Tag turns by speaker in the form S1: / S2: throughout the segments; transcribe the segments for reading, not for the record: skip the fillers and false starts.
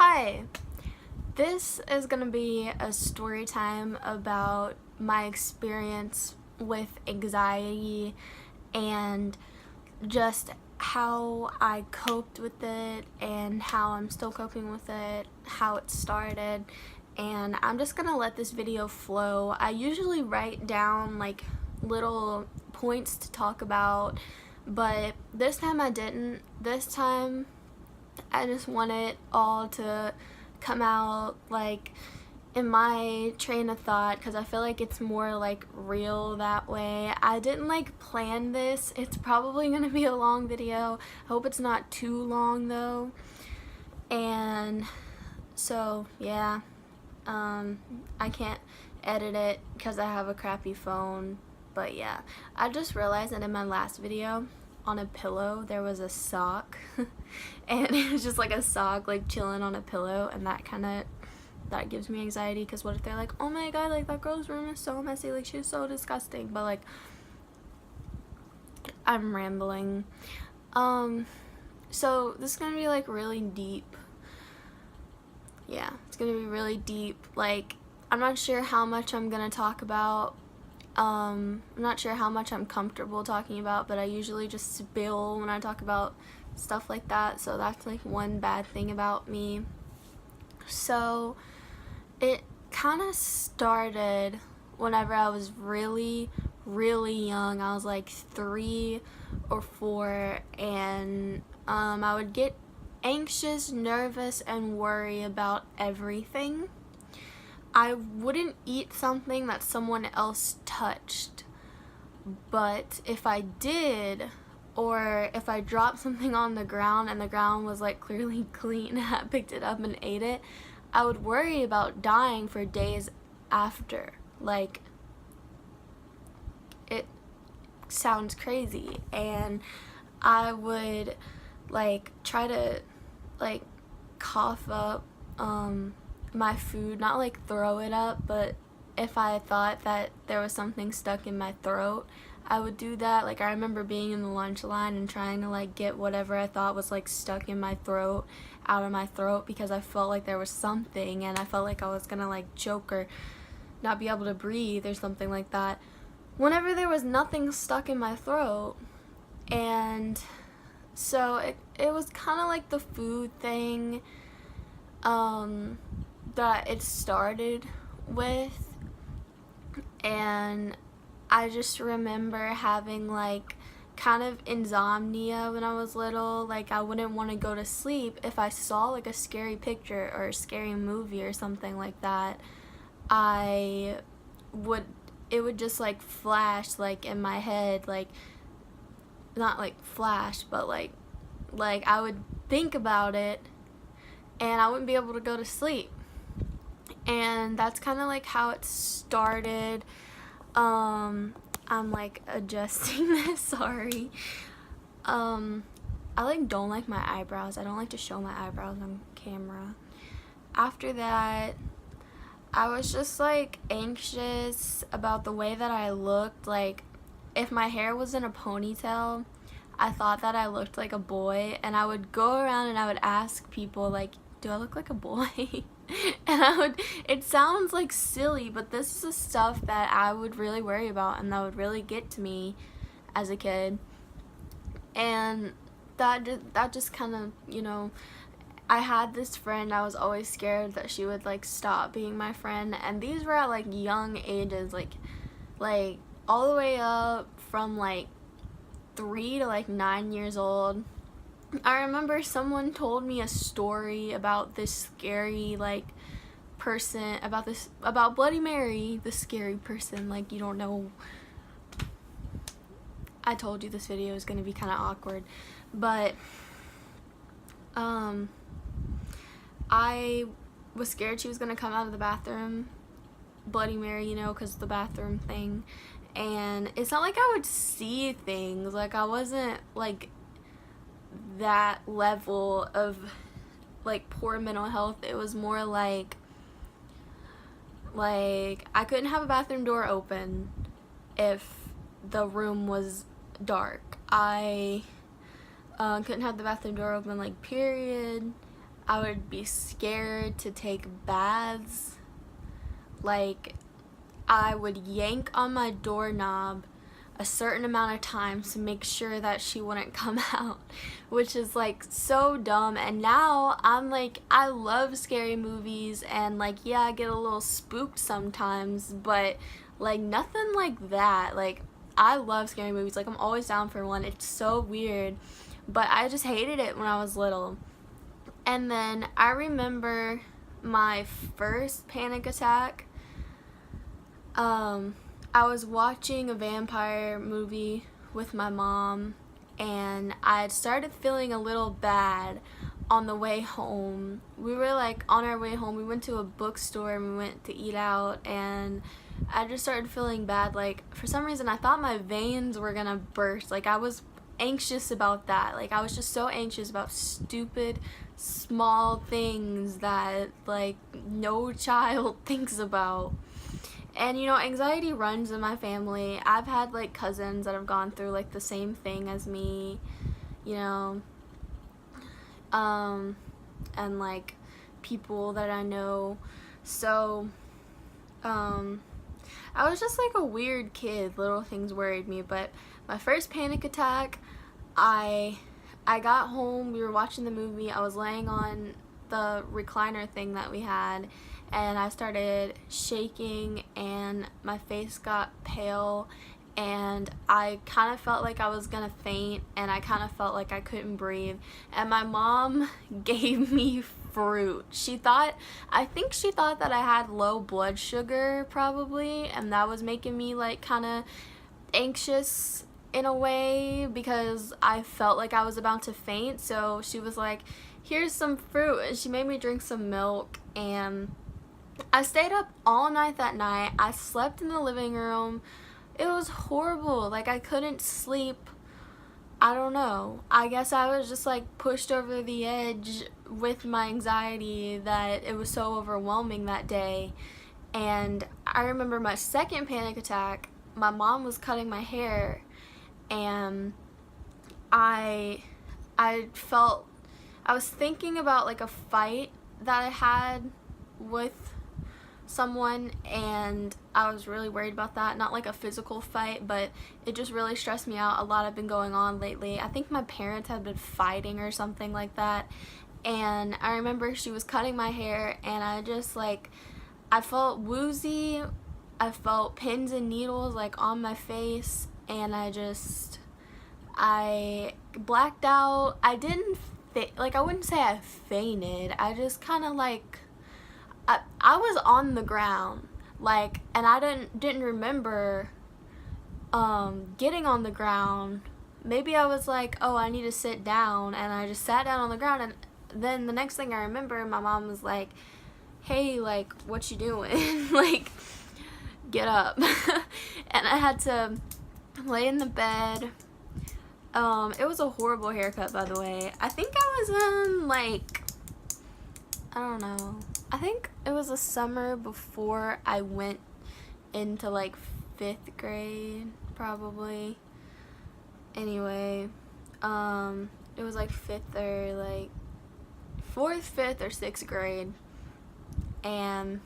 S1: Hi, this is going to be a story time about my experience with anxiety and just how I coped with it and how I'm still coping with it, how it started, and I'm just going to let this video flow. I usually write down like little points to talk about, but this time I didn't. This time I just want it all to come out like in my train of thought because I feel like it's more like real that way. I didn't like plan this. It's probably gonna be a long video. I hope it's not too long though. And so yeah, I can't edit it because I have a crappy phone. But yeah, I just realized that in my last video on a pillow there was a sock and it was just like a sock like chilling on a pillow, and that gives me anxiety because what if they're like, oh my god, like that girl's room is so messy, like she's so disgusting. But like, I'm rambling. So this is gonna be like really deep. Yeah, it's gonna be really deep. Like, I'm not sure how much I'm gonna talk about. I'm not sure how much I'm comfortable talking about, but I usually just spill when I talk about stuff like that, so that's like one bad thing about me. So it kind of started whenever I was really young. I was like 3 or 4, and I would get anxious, nervous, and worry about everything. I wouldn't eat something that someone else touched, but if I did, or if I dropped something on the ground and the ground was like clearly clean and I picked it up and ate it, I would worry about dying for days after. Like, it sounds crazy, and I would like try to like cough up my food, not like throw it up, but if I thought that there was something stuck in my throat, I would do that. Like, I remember being in the lunch line and trying to like get whatever I thought was like stuck in my throat out of my throat because I felt like there was something and I felt like I was gonna like choke or not be able to breathe or something like that, whenever there was nothing stuck in my throat. And so it was kind of like the food thing that it started with, and I just remember having like kind of insomnia when I was little. Like, I wouldn't want to go to sleep if I saw like a scary picture or a scary movie or something like that. It would just like flash like in my head, like not like flash, but like I would think about it and I wouldn't be able to go to sleep. And that's kind of like how it started. I'm like adjusting this, sorry. I like don't like my eyebrows. I don't like to show my eyebrows on camera. After that, I was just like anxious about the way that I looked. Like, if my hair was in a ponytail, I thought that I looked like a boy, and I would go around and I would ask people like, do I look like a boy? And it sounds like silly, but this is the stuff that I would really worry about and that would really get to me as a kid. And that just kind of, I had this friend. I was always scared that she would like stop being my friend, and these were at like young ages, like all the way up from like 3 to like 9 years old. I remember someone told me a story about this scary like person, about Bloody Mary, the scary person. Like, you don't know. I told you this video is gonna be kind of awkward, but I was scared she was gonna come out of the bathroom, Bloody Mary, because the bathroom thing. And it's not like I would see things. Like, I wasn't like that level of like poor mental health. It was more like I couldn't have a bathroom door open if the room was dark. I couldn't have the bathroom door open, like, period. I would be scared to take baths. Like, I would yank on my doorknob a certain amount of times to make sure that she wouldn't come out, which is like so dumb. And now I'm like, I love scary movies, and like, yeah, I get a little spooked sometimes, but like nothing like that. Like, I love scary movies. Like, I'm always down for one. It's so weird, but I just hated it when I was little. And then I remember my first panic attack. I was watching a vampire movie with my mom, and I had started feeling a little bad on the way home. We were like on our way home, we went to a bookstore and we went to eat out, and I just started feeling bad. Like, for some reason I thought my veins were gonna burst. Like, I was anxious about that. Like, I was just so anxious about stupid small things that like no child thinks about. And you know, anxiety runs in my family. I've had like cousins that have gone through like the same thing as me, you know, and like people that I know. So I was just like a weird kid. Little things worried me. But my first panic attack, I got home, we were watching the movie, I was laying on the recliner thing that we had, and I started shaking and my face got pale, and I kind of felt like I was gonna faint, and I kind of felt like I couldn't breathe. And my mom gave me fruit. I think she thought that I had low blood sugar probably, and that was making me like kind of anxious in a way, because I felt like I was about to faint. So she was like, here's some fruit, and she made me drink some milk. And I stayed up all night that night. I slept in the living room. It was horrible. Like, I couldn't sleep. I don't know. I guess I was just like pushed over the edge with my anxiety, that it was so overwhelming that day. And I remember my second panic attack, my mom was cutting my hair, and I was thinking about like a fight that I had with someone, and I was really worried about that. Not like a physical fight, but it just really stressed me out. A lot had been going on lately. I think my parents had been fighting or something like that. And I remember she was cutting my hair, and I felt woozy. I felt pins and needles like on my face, and I blacked out. I didn't I wouldn't say I fainted. I just kind of like, I was on the ground, like, and I didn't remember getting on the ground. Maybe I was like, oh, I need to sit down, and I just sat down on the ground. And then the next thing I remember, my mom was like, hey, like, what you doing? Like, get up. And I had to lay in the bed. It was a horrible haircut, by the way. I think I was in like, I don't know, I think it was the summer before I went into like 5th grade, probably. Anyway, it was like 5th or like 4th, 5th, or 6th grade, and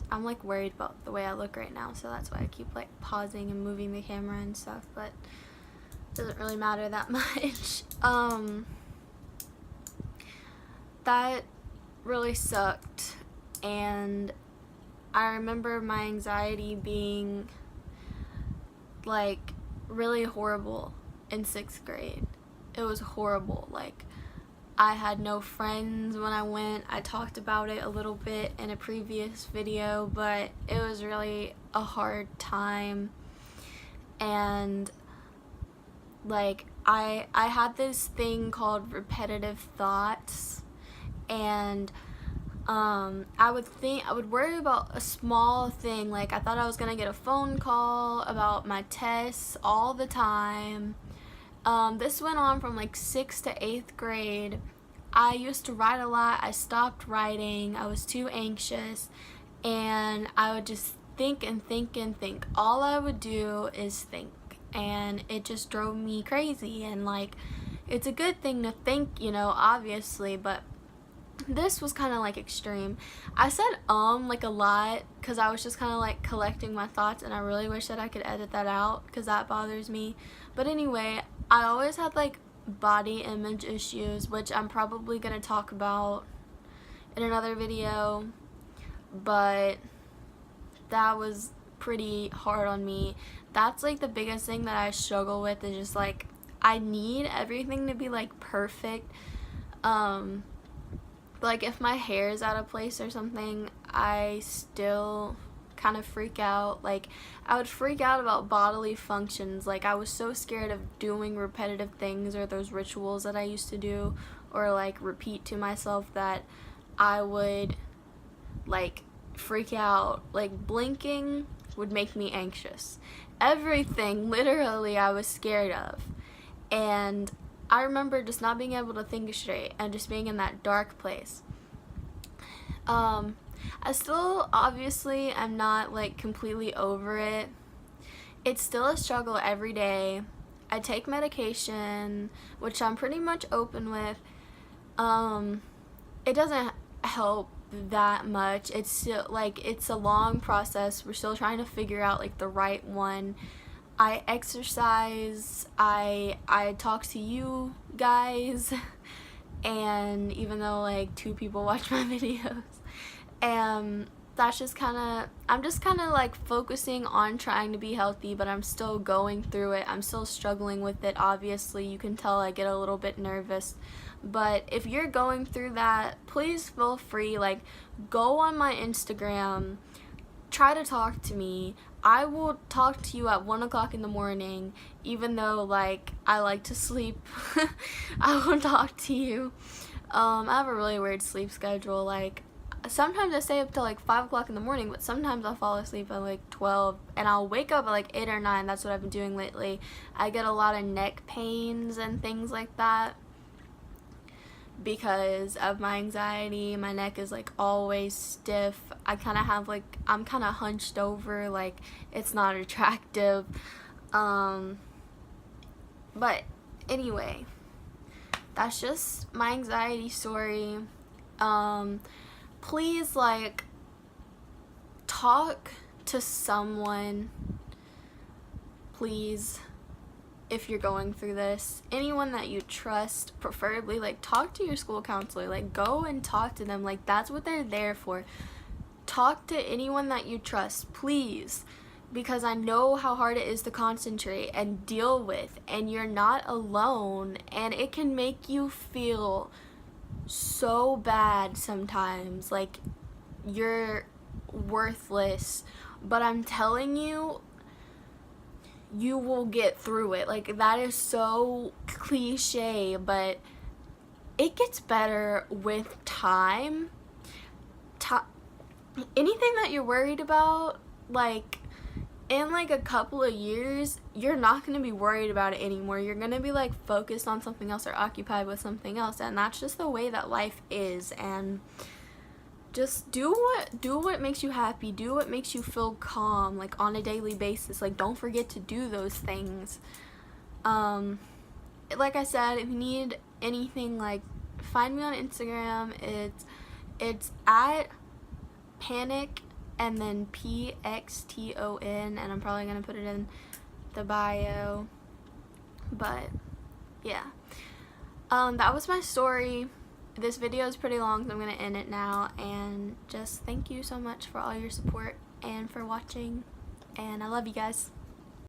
S1: I'm like worried about the way I look right now, so that's why I keep like pausing and moving the camera and stuff, but it doesn't really matter that much. That really sucked, and I remember my anxiety being like really horrible in 6th grade. It was horrible. Like, I had no friends when I went. I talked about it a little bit in a previous video, but it was really a hard time. And like, I had this thing called repetitive thoughts, and I would worry about a small thing. Like, I thought I was gonna get a phone call about my tests all the time. This went on from like 6th to 8th grade. I used to write a lot. I stopped writing. I was too anxious, and I would just think and think and think. All I would do is think, and it just drove me crazy. And like, it's a good thing to think, you know, obviously, but this was kind of like extreme. I said like a lot because I was just kind of like collecting my thoughts, and I really wish that I could edit that out because that bothers me. But anyway, I always had like body image issues, which I'm probably going to talk about in another video, but that was pretty hard on me. That's like the biggest thing that I struggle with, is just like I need everything to be like perfect. Like if my hair is out of place or something, I still kind of freak out. Like I would freak out about bodily functions. Like I was so scared of doing repetitive things or those rituals that I used to do or like repeat to myself that I would like freak out. Like blinking would make me anxious. Everything literally I was scared of. And I remember just not being able to think straight and just being in that dark place. I still obviously am not like completely over it. It's still a struggle every day. I take medication, which I'm pretty much open with. It doesn't help that much. It's still like it's a long process. We're still trying to figure out like the right one. I exercise, I talk to you guys, and even though like 2 people watch my videos, and that's just I'm just kind of like focusing on trying to be healthy, but I'm still going through it. I'm still struggling with it. Obviously, you can tell I get a little bit nervous, but if you're going through that, please feel free, like go on my Instagram, try to talk to me. I will talk to you at 1 o'clock in the morning, even though like I like to sleep. I will talk to you. I have a really weird sleep schedule. Like sometimes I stay up till like 5 o'clock in the morning, but sometimes I'll fall asleep at like 12, and I'll wake up at like 8 or 9. That's what I've been doing lately. I get a lot of neck pains and things like that because of my anxiety. My neck is like always stiff. I kind of have like, I'm kind of hunched over, like it's not attractive. But anyway, that's just my anxiety story. Please like talk to someone, please. If you're going through this, anyone that you trust, preferably like talk to your school counselor, like go and talk to them, like that's what they're there for. Talk to anyone that you trust, please, because I know how hard it is to concentrate and deal with, and you're not alone, and it can make you feel so bad sometimes, like you're worthless, but I'm telling you, you will get through it. Like that is so cliche, but it gets better with time. Anything that you're worried about, like in like a couple of years, you're not going to be worried about it anymore. You're going to be like focused on something else or occupied with something else, and that's just the way that life is. And just do what makes you happy, do what makes you feel calm, like on a daily basis. Like don't forget to do those things. Like I said, if you need anything, like find me on Instagram. It's at panic and then PXTON, and I'm probably gonna put it in the bio. But yeah, that was my story. This video is pretty long, so I'm going to end it now, and just thank you so much for all your support and for watching, and I love you guys.